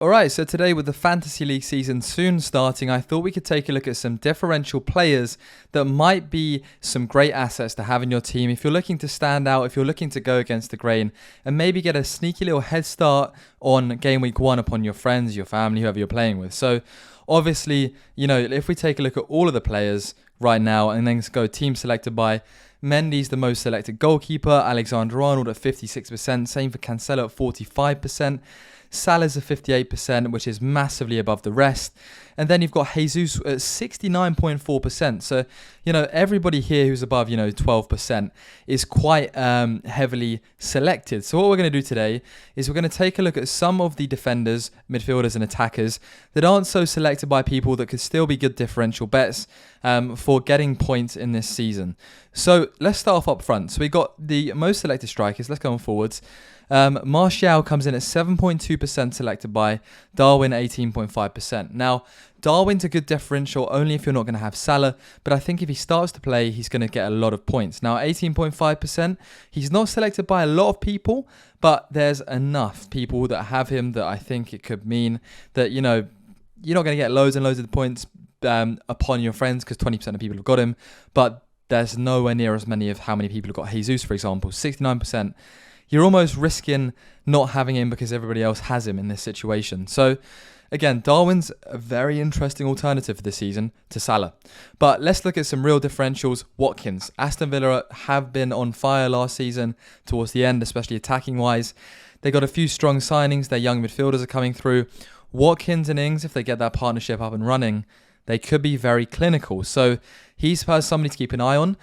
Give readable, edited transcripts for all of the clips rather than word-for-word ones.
Alright, so today with the Fantasy League season soon starting, I thought we could take a look at some differential players that might be some great assets to have in your team if you're looking to stand out, if you're looking to go against the grain, and maybe get a sneaky little head start on game week 1 upon your friends, your family, whoever you're playing with. So obviously, if we take a look at all of the players right now and then go team selected by Mendy's the most selected goalkeeper, Alexander-Arnold at 56%, same for Cancelo at 45%. Salah's at 58%, which is massively above the rest. And then you've got Jesus at 69.4%. So, everybody here who's above, 12% is quite heavily selected. So what we're going to do today is we're going to take a look at some of the defenders, midfielders and attackers that aren't so selected by people that could still be good differential bets for getting points in this season. So let's start off up front. So we got the most selected strikers. Let's go on forwards. Martial comes in at 7.2% selected by Darwin, 18.5%. Now, Darwin's a good differential only if you're not going to have Salah, but I think if he starts to play, he's going to get a lot of points. Now, 18.5%, he's not selected by a lot of people, but there's enough people that have him that I think it could mean that, you're not going to get loads and loads of the points upon your friends because 20% of people have got him, but there's nowhere near as many of how many people have got Jesus, for example, 69%. You're almost risking not having him because everybody else has him in this situation. So, again, Darwin's a very interesting alternative for this season to Salah. But let's look at some real differentials. Watkins. Aston Villa have been on fire last season towards the end, especially attacking-wise. They got a few strong signings. Their young midfielders are coming through. Watkins and Ings, if they get that partnership up and running, they could be very clinical. So he's somebody to keep an eye on.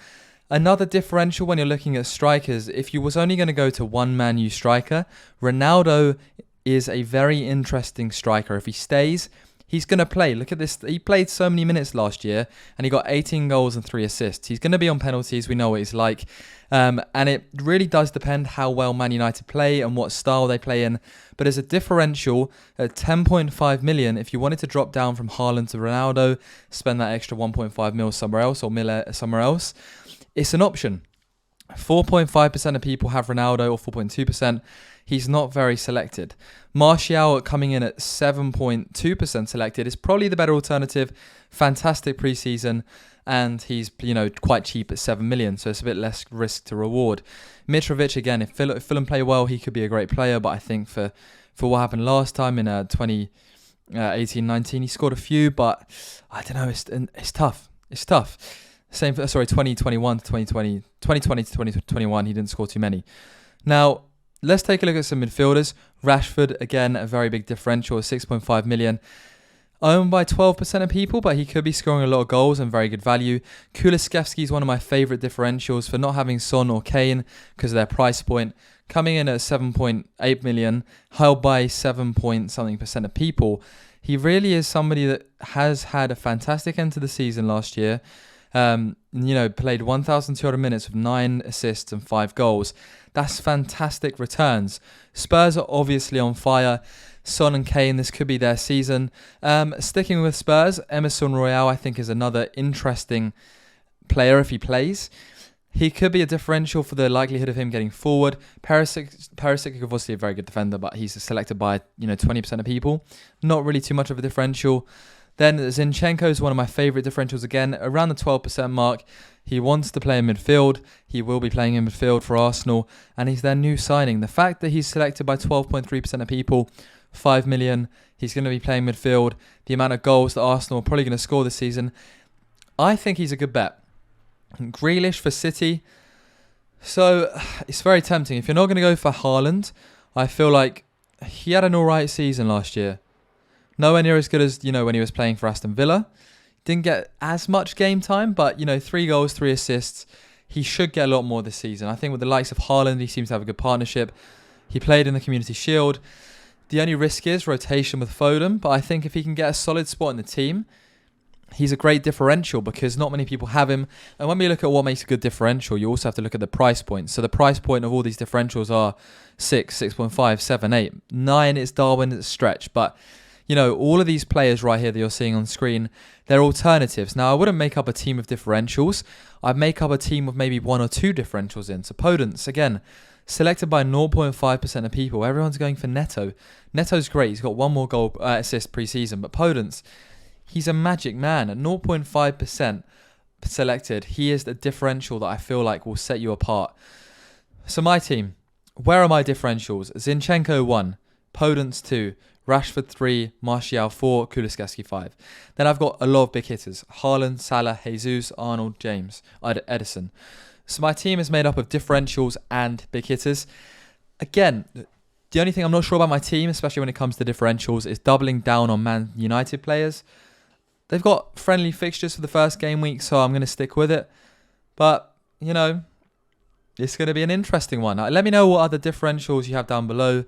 Another differential when you're looking at strikers, if you was only going to go to one Man U striker, Ronaldo is a very interesting striker. If he stays, he's going to play. Look at this. He played so many minutes last year and he got 18 goals and 3 assists. He's going to be on penalties. We know what he's like. And it really does depend how well Man United play and what style they play in. But as a differential at 10.5 million, if you wanted to drop down from Haaland to Ronaldo, spend that extra 1.5 mil somewhere else or mil somewhere else, it's an option. 4.5% of people have Ronaldo or 4.2%. He's not very selected. Martial coming in at 7.2% selected is probably the better alternative. Fantastic preseason. And he's, quite cheap at 7 million. So it's a bit less risk to reward. Mitrovic, again, if Fulham play well, he could be a great player. But I think for what happened last time in 2018-19, he scored a few. But I don't know. It's tough. It's tough. Same for 2021 to 2020, 2020 to 2021, he didn't score too many. Now, let's take a look at some midfielders. Rashford, again, a very big differential, 6.5 million. Owned by 12% of people, but he could be scoring a lot of goals and very good value. Kulusevski is one of my favourite differentials for not having Son or Kane because of their price point. Coming in at 7.8 million, held by 7-point-something% of people. He really is somebody that has had a fantastic end to the season last year. Played 1,200 minutes with 9 assists and 5 goals. That's fantastic returns. Spurs are obviously on fire. Son and Kane, this could be their season. Sticking with Spurs, Emerson Royale I think is another interesting player if he plays. He could be a differential for the likelihood of him getting forward. Perisic is obviously a very good defender, but he's selected by 20% of people. Not really too much of a differential. Then Zinchenko is one of my favourite differentials again, around the 12% mark. He wants to play in midfield. He will be playing in midfield for Arsenal, and he's their new signing. The fact that he's selected by 12.3% of people, 5 million, he's going to be playing midfield. The amount of goals that Arsenal are probably going to score this season, I think he's a good bet. Grealish for City. So it's very tempting. If you're not going to go for Haaland, I feel like he had an alright season last year. Nowhere near as good as, when he was playing for Aston Villa. Didn't get as much game time, but, 3 goals, 3 assists. He should get a lot more this season. I think with the likes of Haaland, he seems to have a good partnership. He played in the Community Shield. The only risk is rotation with Foden, but I think if he can get a solid spot in the team, he's a great differential because not many people have him. And when we look at what makes a good differential, you also have to look at the price point. So the price point of all these differentials are 6, 6.5, 7, 8. 9 is Darwin, it's a stretch, but all of these players right here that you're seeing on screen, they're alternatives. Now, I wouldn't make up a team of differentials. I'd make up a team with maybe 1 or 2 differentials in. So Podence, again, selected by 0.5% of people. Everyone's going for Neto. Neto's great. He's got one more goal assist pre-season. But Podence, he's a magic man. At 0.5% selected, he is the differential that I feel like will set you apart. So my team, where are my differentials? Zinchenko 1, Podence 2, Rashford 3, Martial 4, Kulusevski 5. Then I've got a lot of big hitters. Haaland, Salah, Jesus, Arnold, James, Edison. So my team is made up of differentials and big hitters. Again, the only thing I'm not sure about my team, especially when it comes to differentials, is doubling down on Man United players. They've got friendly fixtures for the first game week, so I'm going to stick with it. But, you know, it's going to be an interesting one. Let me know what other differentials you have down below.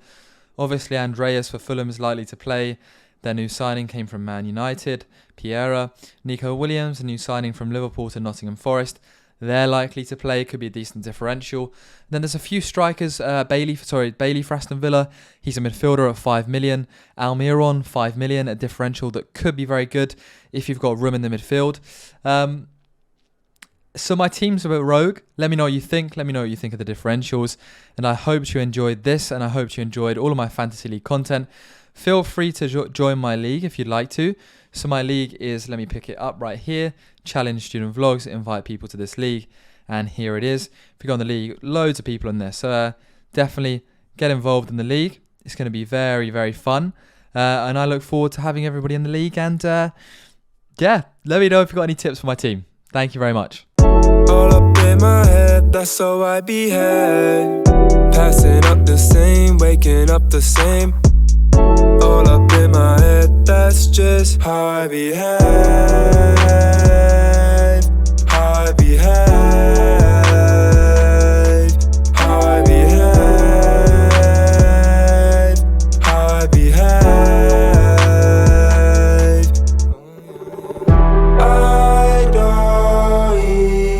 Obviously, Andreas for Fulham is likely to play. Their new signing came from Man United. Piera, Nico Williams, a new signing from Liverpool to Nottingham Forest. They're likely to play. Could be a decent differential. Then there's a few strikers. Bailey for Aston Villa. He's a midfielder at 5 million. Almiron, 5 million. A differential that could be very good if you've got room in the midfield. So my team's a bit rogue. Let me know what you think. Let me know what you think of the differentials. And I hope you enjoyed this, and I hope you enjoyed all of my Fantasy League content. Feel free to join my league if you'd like to. So my league is, let me pick it up right here, Challenge Student Vlogs, invite people to this league. And here it is. If you go on the league, loads of people in there. So definitely get involved in the league. It's going to be very, very fun. And I look forward to having everybody in the league. And yeah, let me know if you've got any tips for my team. Thank you very much. All up in my head, that's how I behave. Passing up the same, waking up the same. All up in my head, that's just how I behave. How I behave. How I behave. How I behave. I don't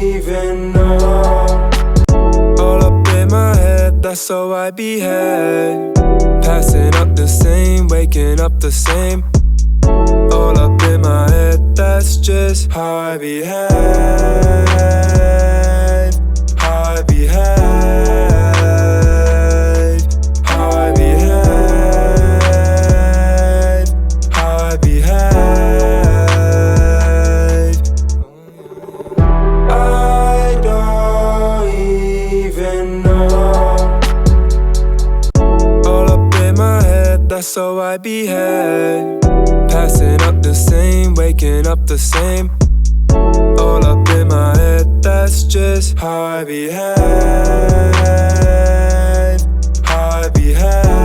even know. All up in my head, that's how I behave. Passing up the same, waking up the same. All up in my head, that's just how I behave. How I behave. How I behave. How I behave. I don't even know. That's how I behave. Passing up the same, waking up the same. All up in my head, that's just how I behave. How I behave.